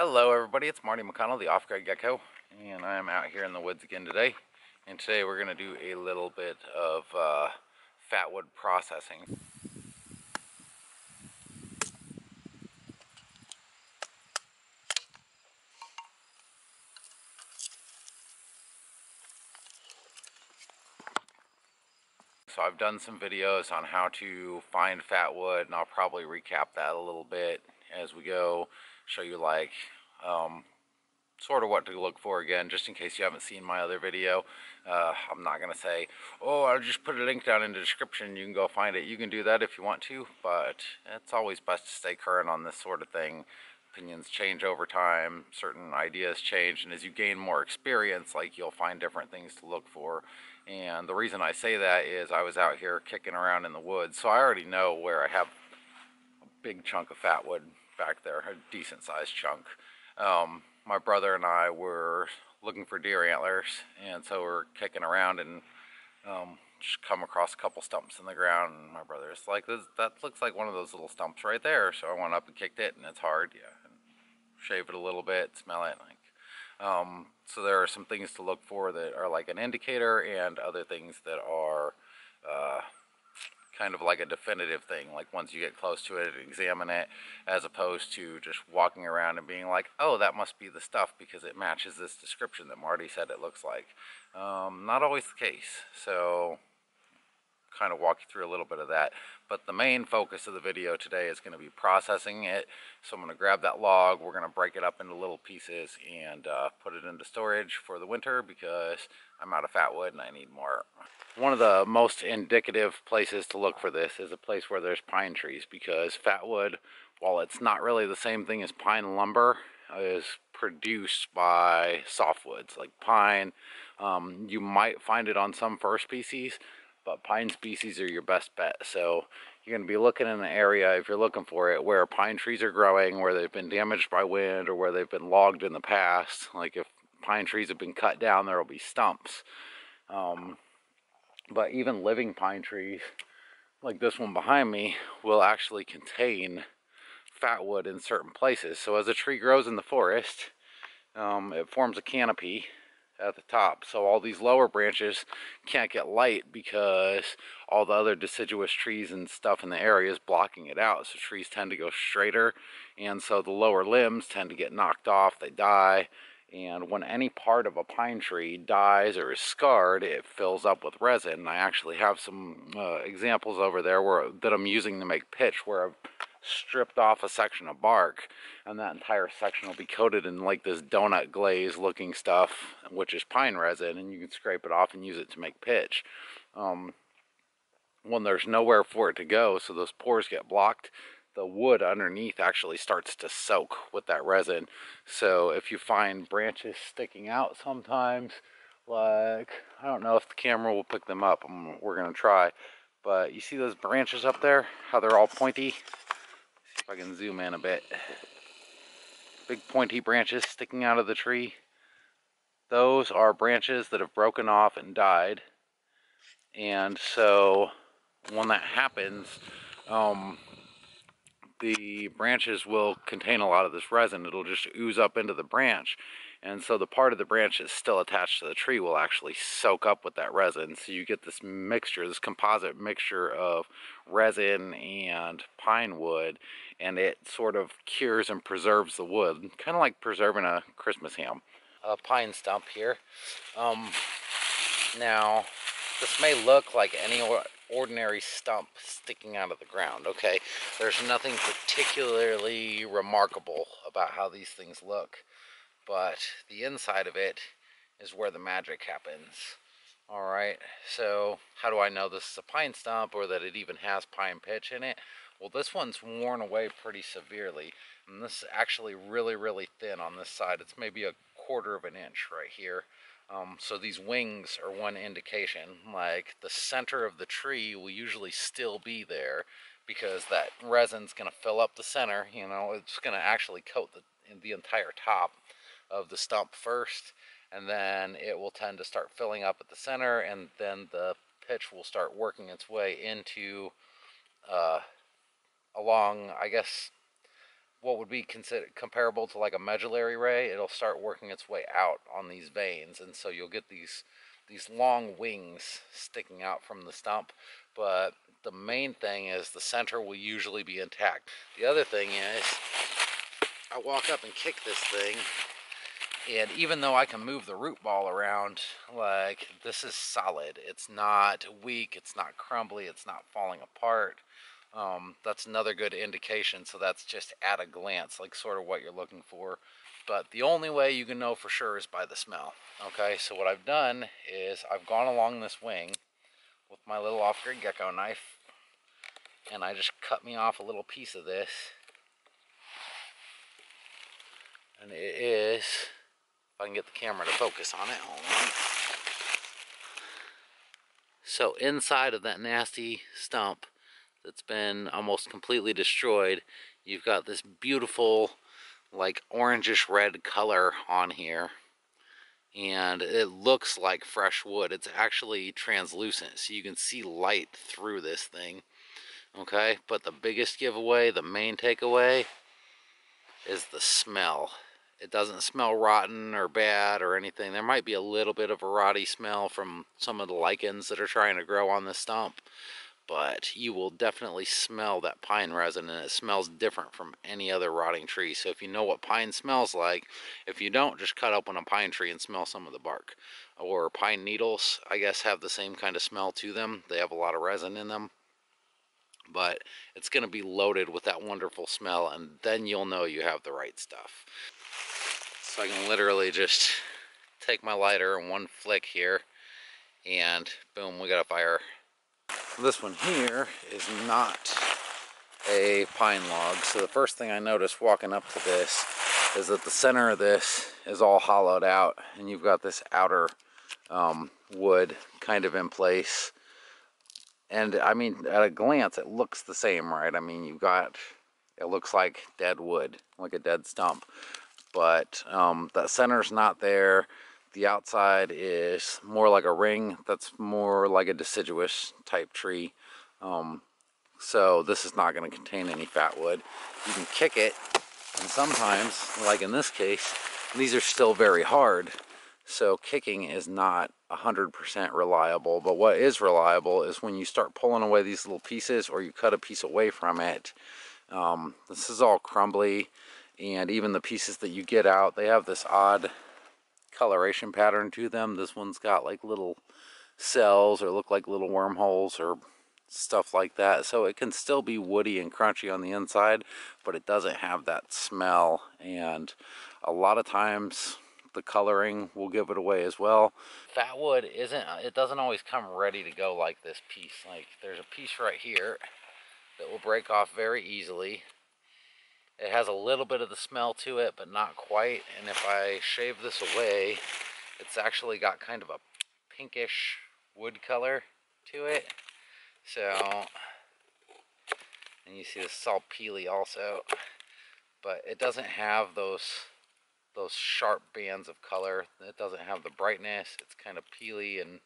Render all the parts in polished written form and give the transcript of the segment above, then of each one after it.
Hello everybody, it's Marty McConnell, the off-grid gecko, and I'm out here in the woods again today. And today we're going to do a little bit of fatwood processing. So I've done some videos on how to find fatwood, and I'll probably recap that a little bit as we go, show you like sort of what to look for again, just in case you haven't seen my other video. I'm not going to say, oh, I'll just put a link down in the description, you can go find it. You can do that if you want to, but it's always best to stay current on this sort of thing. Opinions change over time, certain ideas change, and as you gain more experience, like, you'll find different things to look for. And the reason I say that is I was out here kicking around in the woods, so I already know where I have a big chunk of fatwood back there, a decent sized chunk. My brother and I were looking for deer antlers, and so we're kicking around and just come across a couple stumps in the ground, and my brother's like, that looks like one of those little stumps right there. So I went up and kicked it, and it's hard, yeah, and shave it a little bit, smell it, like, so there are some things to look for that are like an indicator, and other things that are kind of like a definitive thing, like once you get close to it, examine it, as opposed to just walking around and being like, oh, that must be the stuff because it matches this description that Marty said it looks like. Not always the case, so kind of walk you through a little bit of that. But the main focus of the video today is going to be processing it. So I'm going to grab that log, we're going to break it up into little pieces, and put it into storage for the winter because I'm out of fatwood and I need more. One of the most indicative places to look for this is a place where there's pine trees, because fatwood, while it's not really the same thing as pine lumber, is produced by softwoods like pine. You might find it on some fir species, but pine species are your best bet. So you're going to be looking in an area, if you're looking for it, where pine trees are growing, where they've been damaged by wind, or where they've been logged in the past. Like if pine trees have been cut down, there will be stumps. But even living pine trees, like this one behind me, will actually contain fatwood in certain places. So as a tree grows in the forest, it forms a canopy at the top, so all these lower branches can't get light because all the other deciduous trees and stuff in the area is blocking it out. So trees tend to go straighter, and so the lower limbs tend to get knocked off, they die. And when any part of a pine tree dies or is scarred, it fills up with resin. I actually have some examples over there that I'm using to make pitch, where I've stripped off a section of bark, and that entire section will be coated in like this donut glaze looking stuff, which is pine resin, and you can scrape it off and use it to make pitch. When there's nowhere for it to go, so those pores get blocked, the wood underneath actually starts to soak with that resin. So if you find branches sticking out sometimes, like, I don't know if the camera will pick them up, we're gonna try, but you see those branches up there, how they're all pointy? See if I can zoom in a bit. Big pointy branches sticking out of the tree. Those are branches that have broken off and died. And so when that happens, the branches will contain a lot of this resin. It'll just ooze up into the branch. And so the part of the branch that's still attached to the tree will actually soak up with that resin. So you get this mixture, this composite mixture of resin and pine wood, and it sort of cures and preserves the wood, kind of like preserving a Christmas ham. A pine stump here. Now, this may look like any ordinary stump sticking out of the ground, okay? There's nothing particularly remarkable about how these things look, but the inside of it is where the magic happens. All right, so how do I know this is a pine stump, or that it even has pine pitch in it? Well, this one's worn away pretty severely, and this is actually really, really thin on this side. It's maybe a quarter of an inch right here. So these wings are one indication. Like, the center of the tree will usually still be there, because that resin's going to fill up the center. You know, it's going to actually coat the entire top of the stump first, and then it will tend to start filling up at the center, and then the pitch will start working its way into along, I guess, what would be considered comparable to like a medullary ray, it'll start working its way out on these veins, and so you'll get these long wings sticking out from the stump. But the main thing is the center will usually be intact. The other thing is, I walk up and kick this thing, and even though I can move the root ball around, like, this is solid. It's not weak, it's not crumbly, it's not falling apart. That's another good indication. So that's just at a glance, like sort of what you're looking for. But the only way you can know for sure is by the smell. Okay, so what I've done is I've gone along this wing with my little off-grid gecko knife, and I just cut me off a little piece of this. And it is, if I can get the camera to focus on it, hold on. So inside of that nasty stump that's been almost completely destroyed, you've got this beautiful, like, orangish red color on here, and it looks like fresh wood. It's actually translucent, so you can see light through this thing. Okay, but the biggest giveaway, the main takeaway, is the smell. It doesn't smell rotten or bad or anything. There might be a little bit of a rotty smell from some of the lichens that are trying to grow on this stump, but you will definitely smell that pine resin, and it smells different from any other rotting tree. So if you know what pine smells like, if you don't, just cut open a pine tree and smell some of the bark. Or pine needles, I guess, have the same kind of smell to them. They have a lot of resin in them, but it's going to be loaded with that wonderful smell, and then you'll know you have the right stuff. So I can literally just take my lighter in one flick here, and boom, we got a fire. This one here is not a pine log. So the first thing I noticed walking up to this is that the center of this is all hollowed out, and you've got this outer wood kind of in place. And I mean, at a glance, it looks the same, right? I mean, it looks like dead wood, like a dead stump. But that center's not there. The outside is more like a ring. That's more like a deciduous type tree. So this is not going to contain any fat wood. You can kick it, and sometimes, like in this case, these are still very hard. So kicking is not 100% reliable. But what is reliable is when you start pulling away these little pieces, or you cut a piece away from it. This is all crumbly. And even the pieces that you get out, they have this odd coloration pattern to them. This one's got like little cells, or look like little wormholes or stuff like that. So it can still be woody and crunchy on the inside, but it doesn't have that smell. And a lot of times the coloring will give it away as well. Fat wood it doesn't always come ready to go like this piece. Like, there's a piece right here that will break off very easily. It has a little bit of the smell to it, but not quite. And if I shave this away, it's actually got kind of a pinkish wood color to it. So, and you see this is all peely also, but it doesn't have those sharp bands of color. It doesn't have the brightness. It's kind of peely and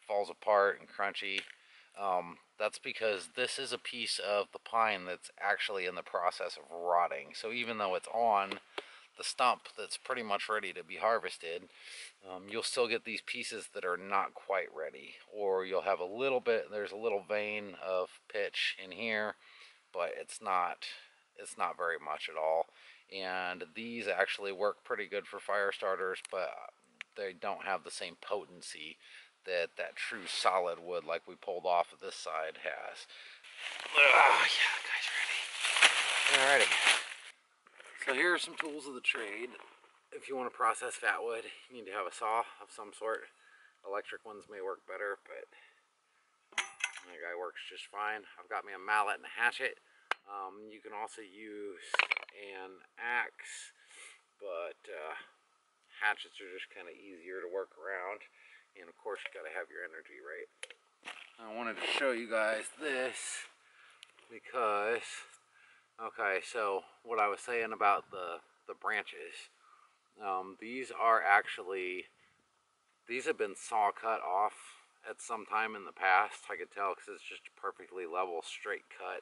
falls apart and crunchy. That's because this is a piece of the pine that's actually in the process of rotting. So even though it's on the stump that's pretty much ready to be harvested, you'll still get these pieces that are not quite ready. Or you'll have there's a little vein of pitch in here, but it's not very much at all. And these actually work pretty good for fire starters, but they don't have the same potency that true solid wood like we pulled off of this side has. Oh yeah, guys, ready? Alrighty. So here are some tools of the trade. If you want to process fat wood, you need to have a saw of some sort. Electric ones may work better, but my guy works just fine. I've got me a mallet and a hatchet. You can also use an axe, but hatchets are just kind of easier to work around. And of course, you got to have your energy right. I wanted to show you guys this because, okay, so what I was saying about the branches, these have been saw cut off at some time in the past. I could tell because it's just a perfectly level straight cut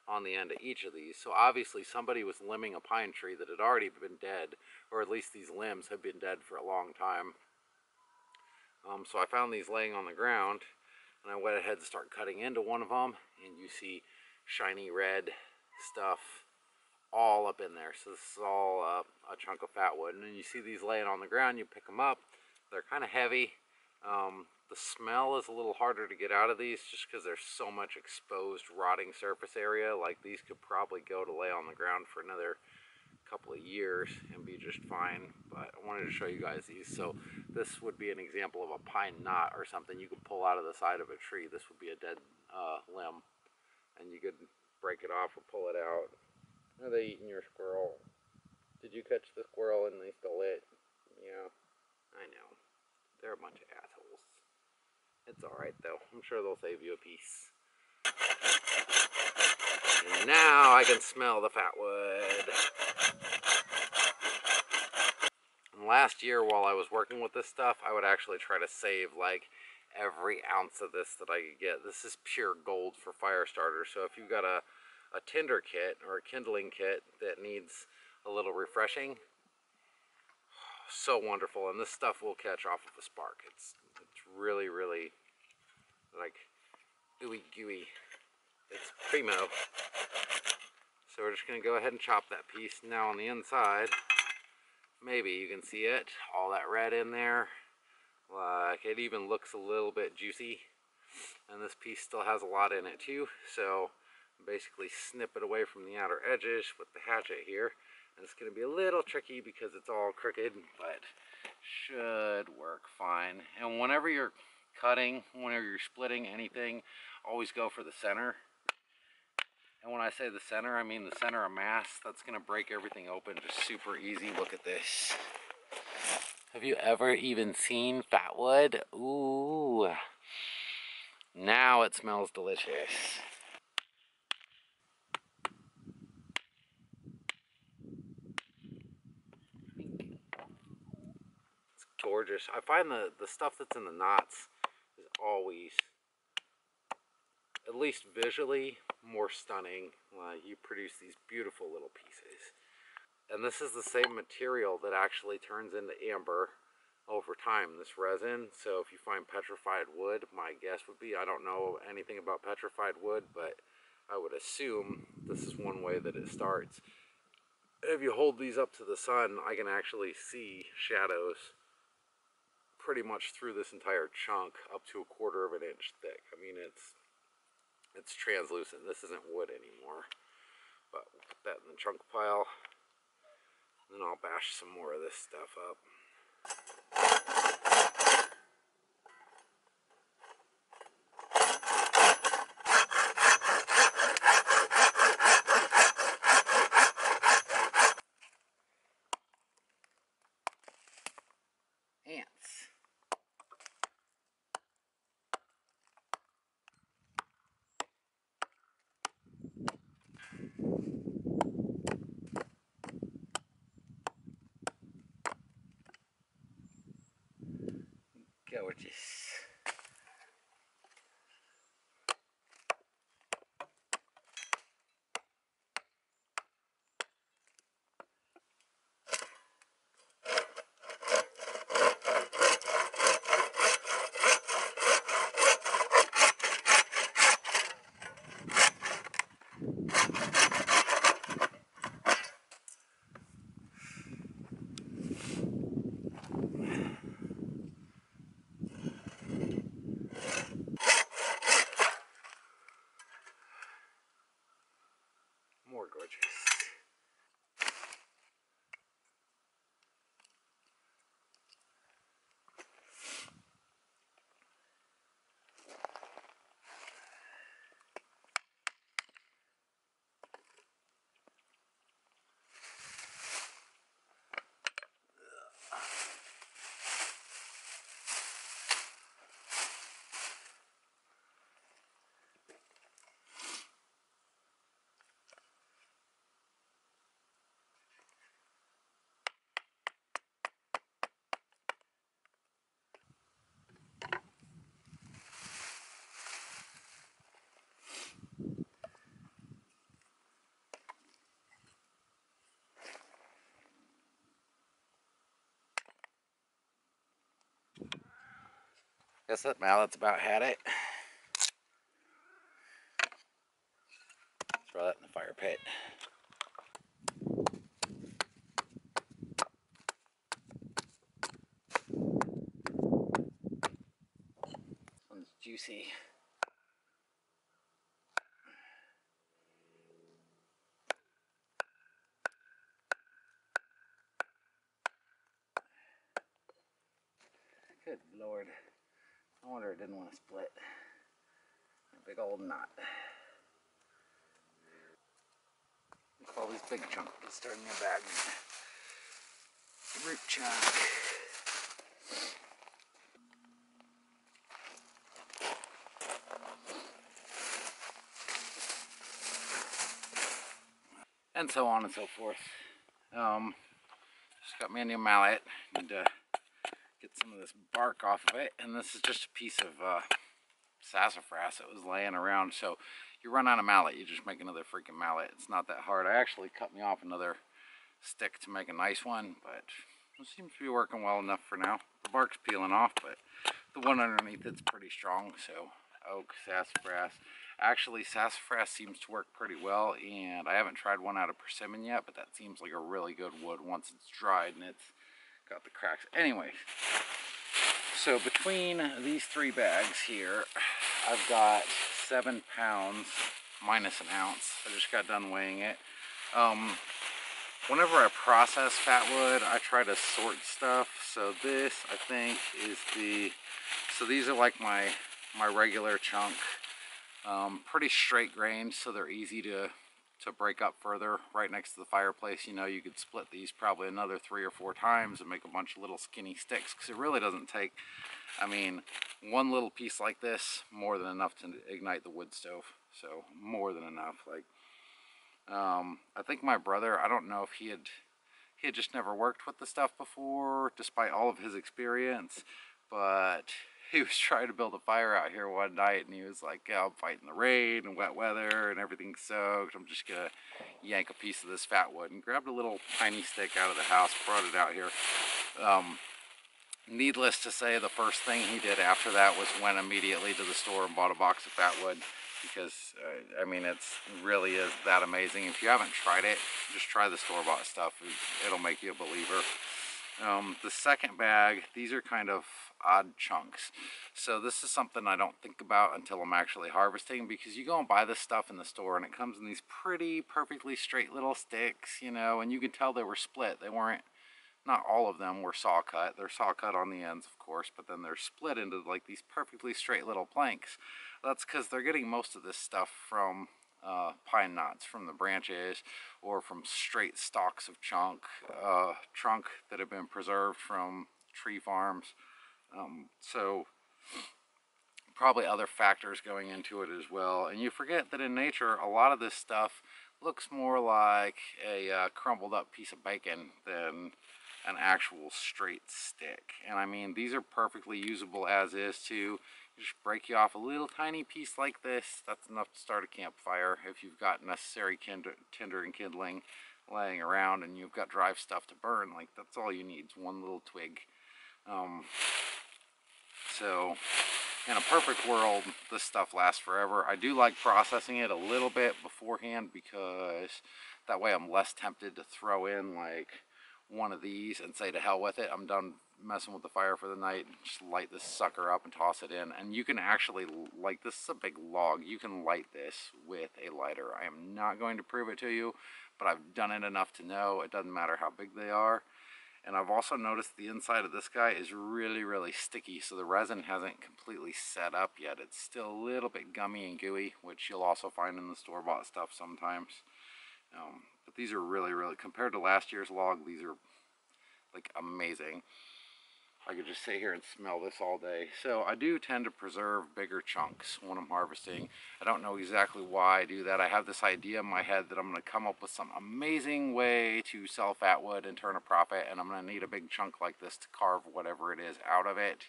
on the end of each of these. So obviously somebody was limbing a pine tree that had already been dead, or at least these limbs have been dead for a long time. So I found these laying on the ground, and I went ahead and started cutting into one of them, and you see shiny red stuff all up in there. So this is all a chunk of fatwood. And then you see these laying on the ground, you pick them up. They're kind of heavy. The smell is a little harder to get out of these just because there's so much exposed rotting surface area. Like these could probably go to lay on the ground for another couple of years and be just fine, but I wanted to show you guys these. So this would be an example of a pine knot or something you could pull out of the side of a tree. This would be a dead limb, and you could break it off or pull it out. Are they eating your squirrel? Did you catch the squirrel and they stole it? Yeah, I know. They're a bunch of assholes. It's alright though. I'm sure they'll save you a piece. And now I can smell the fatwood. And last year while I was working with this stuff, I would actually try to save like every ounce of this that I could get. This is pure gold for fire starters. So if you've got a tinder kit or a kindling kit that needs a little refreshing, so wonderful. And this stuff will catch off of a spark. It's really, really like ooey gooey. It's primo. So we're just going to go ahead and chop that piece. Now on the inside, maybe you can see it, all that red in there. Like it even looks a little bit juicy. And this piece still has a lot in it too. So basically snip it away from the outer edges with the hatchet here. And it's going to be a little tricky because it's all crooked, but should work fine. And whenever you're cutting, whenever you're splitting anything, always go for the center. And when I say the center, I mean the center of mass. That's going to break everything open just super easy. Look at this. Have you ever even seen fatwood? Ooh. Now it smells delicious. It's gorgeous. I find the stuff that's in the knots is always, at least visually, more stunning. You produce these beautiful little pieces. And this is the same material that actually turns into amber over time, this resin. So if you find petrified wood, my guess would be, I don't know anything about petrified wood, but I would assume this is one way that it starts. If you hold these up to the sun, I can actually see shadows pretty much through this entire chunk, up to 1/4 of an inch thick. I mean, it's translucent. This isn't wood anymore. But we'll put that in the chunk pile. Then I'll bash some more of this stuff up. Ants. Gorgeous. Guess that mallet's about had it. Throw that in the fire pit. This one's juicy. Good Lord. I wonder it didn't want to split. A big old knot. Look at all these big chunks starting in your bag. Root chunk. And so on and so forth. Just got me a new mallet. Need to get some of this bark off of it. And this is just a piece of sassafras that was laying around. So you run out of mallet, you just make another freaking mallet. It's not that hard. I actually cut me off another stick to make a nice one, but it seems to be working well enough for now. The bark's peeling off, but the one underneath it's pretty strong. So oak, sassafras. Actually, sassafras seems to work pretty well, and I haven't tried one out of persimmon yet, but that seems like a really good wood once it's dried and it's got the cracks. Anyway, so between these 3 bags here, I've got 7 pounds minus an ounce. I just got done weighing it. Whenever I process Fatwood, I try to sort stuff. So this, I think, is so these are like my regular chunk. Pretty straight grained, so they're easy to break up further. Right next to the fireplace, you know, you could split these probably another 3 or 4 times and make a bunch of little skinny sticks, because it really doesn't take, I mean, one little piece like this, more than enough to ignite the wood stove. So more than enough. Like, I think my brother, I don't know if he had just never worked with the stuff before, despite all of his experience, but he was trying to build a fire out here one night, and he was like, yeah, I'm fighting the rain and wet weather and everything's soaked. I'm just gonna yank a piece of this Fatwood, and grabbed a little tiny stick out of the house, brought it out here. Needless to say, the first thing he did after that was went immediately to the store and bought a box of Fatwood, because I mean, it really is that amazing. If you haven't tried it, just try the store-bought stuff. It'll make you a believer. The second bag, these are kind of odd chunks. So this is something I don't think about until I'm actually harvesting, because you go and buy this stuff in the store and it comes in these pretty perfectly straight little sticks, you know, and you can tell they were split. They weren't, not all of them were saw cut. They're saw cut on the ends, of course, but then they're split into like these perfectly straight little planks. That's because they're getting most of this stuff from pine knots from the branches, or from straight stalks of trunk that have been preserved from tree farms. So probably other factors going into it as well. And you forget that in nature, a lot of this stuff looks more like a crumbled up piece of bacon than an actual straight stick. And I mean, these are perfectly usable as is too. Just break you off a little tiny piece like this. That's enough to start a campfire if you've got necessary tinder and kindling laying around, and you've got dry stuff to burn. Like, that's all you need, is one little twig. So in a perfect world, this stuff lasts forever. I do like processing it a little bit beforehand, because that way I'm less tempted to throw in like one of these and say to hell with it, I'm done messing with the fire for the night. Just light this sucker up and toss it in. And you can actually, like, this is a big log, you can light this with a lighter. I am not going to prove it to you, but I've done it enough to know it doesn't matter how big they are. And I've also noticed the inside of this guy is really, really sticky, so the resin hasn't completely set up yet. It's still a little bit gummy and gooey, which you'll also find in the store-bought stuff sometimes. But these are really, really, compared to last year's log, these are like amazing. I could just sit here and smell this all day. So I do tend to preserve bigger chunks when I'm harvesting. I don't know exactly why I do that. I have this idea in my head that I'm going to come up with some amazing way to sell Fatwood and turn a profit, and I'm going to need a big chunk like this to carve whatever it is out of it.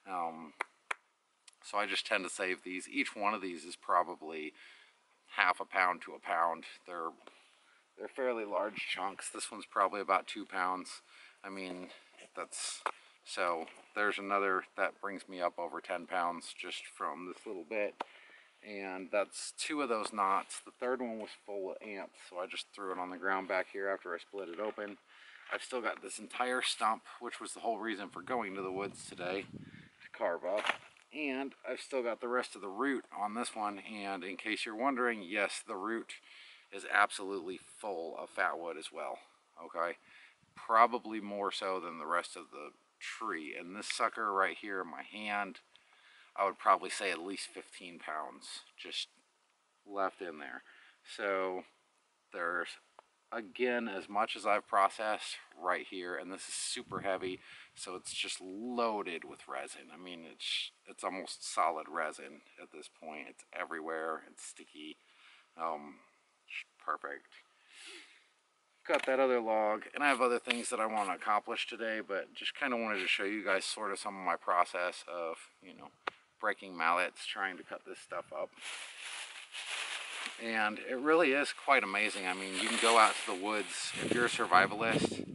So I just tend to save these. Each one of these is probably half a pound to a pound. They're fairly large chunks. This one's probably about 2 pounds. I mean, that's So there's another, that brings me up over 10 pounds just from this little bit. And that's 2 of those knots. The third one was full of ants, so I just threw it on the ground back here after I split it open. I've still got this entire stump, which was the whole reason for going to the woods today to carve up. And I've still got the rest of the root on this one. And in case you're wondering, yes, the root is absolutely full of fatwood as well. Okay, probably more so than the rest of the tree. And this sucker right here in my hand, I would probably say at least 15 pounds just left in there. So there's, again, as much as I've processed right here, and this is super heavy, so it's just loaded with resin. I mean, it's almost solid resin at this point. It's everywhere. It's sticky. Perfect. Got that other log, and I have other things that I want to accomplish today, but just kind of wanted to show you guys sort of some of my process of, you know, breaking mallets, trying to cut this stuff up. And it really is quite amazing. I mean, you can go out to the woods if you're a survivalist.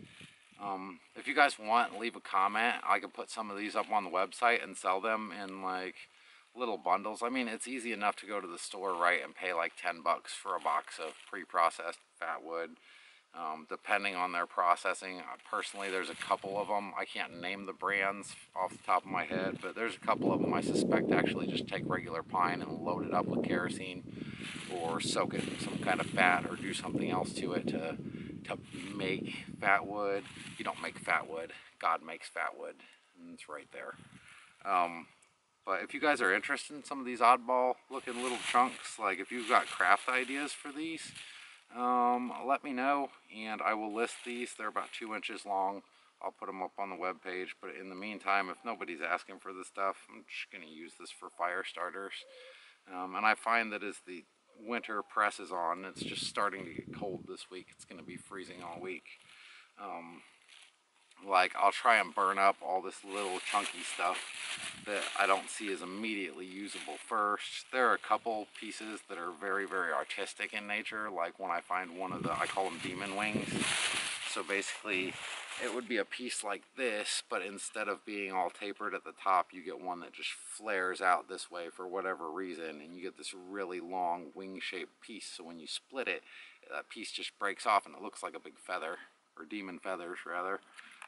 If you guys want, leave a comment. I can put some of these up on the website and sell them in like little bundles. I mean, it's easy enough to go to the store, right, and pay like 10 bucks for a box of pre-processed fatwood. Depending on their processing. Personally, there's a couple of them. I can't name the brands off the top of my head, but there's a couple of them I suspect actually just take regular pine and load it up with kerosene or soak it in some kind of fat or do something else to it to make fatwood. You don't make fatwood. God makes fatwood, and it's right there. But if you guys are interested in some of these oddball looking little chunks, like if you've got craft ideas for these, let me know and I will list these. They're about 2 inches long. I'll put them up on the web page, but in the meantime, if nobody's asking for this stuff, I'm just going to use this for fire starters. And I find that as the winter presses on, it's just starting to get cold this week. It's going to be freezing all week. Like, I'll try and burn up all this little chunky stuff that I don't see as immediately usable first. There are a couple pieces that are very, very artistic in nature, like when I find one of the, I call them demon wings. So basically, it would be a piece like this, but instead of being all tapered at the top, you get one that just flares out this way for whatever reason, and you get this really long wing-shaped piece. So when you split it, that piece just breaks off and it looks like a big feather, or demon feathers rather.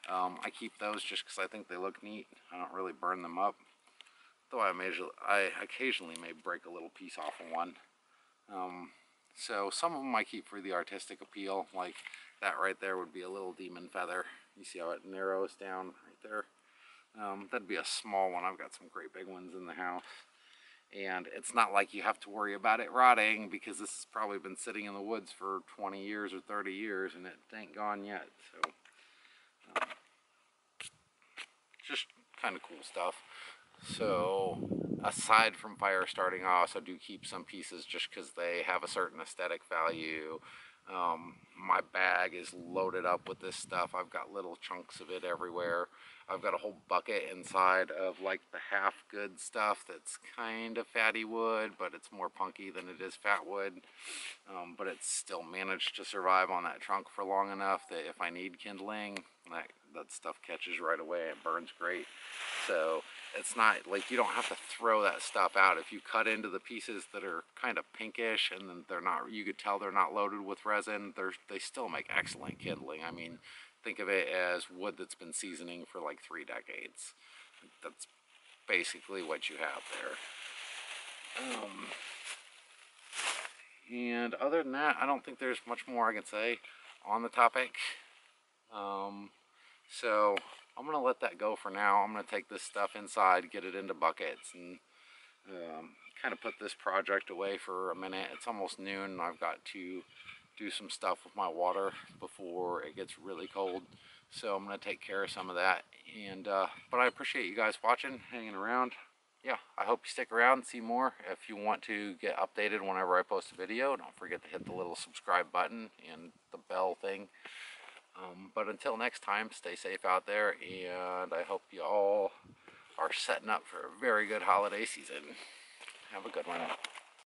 I keep those just because I think they look neat. I don't really burn them up, though I occasionally may break a little piece off of one. So some of them I keep for the artistic appeal, like that right there would be a little demon feather. You see how it narrows down right there? That'd be a small one. I've got some great big ones in the house. And it's not like you have to worry about it rotting, because this has probably been sitting in the woods for 20 years or 30 years and it ain't gone yet. So just kind of cool stuff. So aside from fire starting, I also do keep some pieces just because they have a certain aesthetic value. My bag is loaded up with this stuff. I've got little chunks of it everywhere. I've got a whole bucket inside of like the half good stuff that's kind of fatty wood, but it's more punky than it is fat wood. But it's still managed to survive on that trunk for long enough that if I need kindling, that stuff catches right away and burns great. So it's not like you don't have to throw that stuff out. If you cut into the pieces that are kind of pinkish and then they're not, you could tell they're not loaded with resin, they still make excellent kindling. I mean, think of it as wood that's been seasoning for like 3 decades. That's basically what you have there. And other than that, I don't think there's much more I can say on the topic. So I'm going to let that go for now. I'm going to take this stuff inside, get it into buckets, and kind of put this project away for a minute. It's almost noon and I've got to do some stuff with my water before it gets really cold. So I'm going to take care of some of that. And but I appreciate you guys watching, hanging around. Yeah, I hope you stick around, see more. If you want to get updated whenever I post a video, don't forget to hit the little subscribe button and the bell thing. But until next time, stay safe out there, and I hope you all are setting up for a very good holiday season. Have a good one.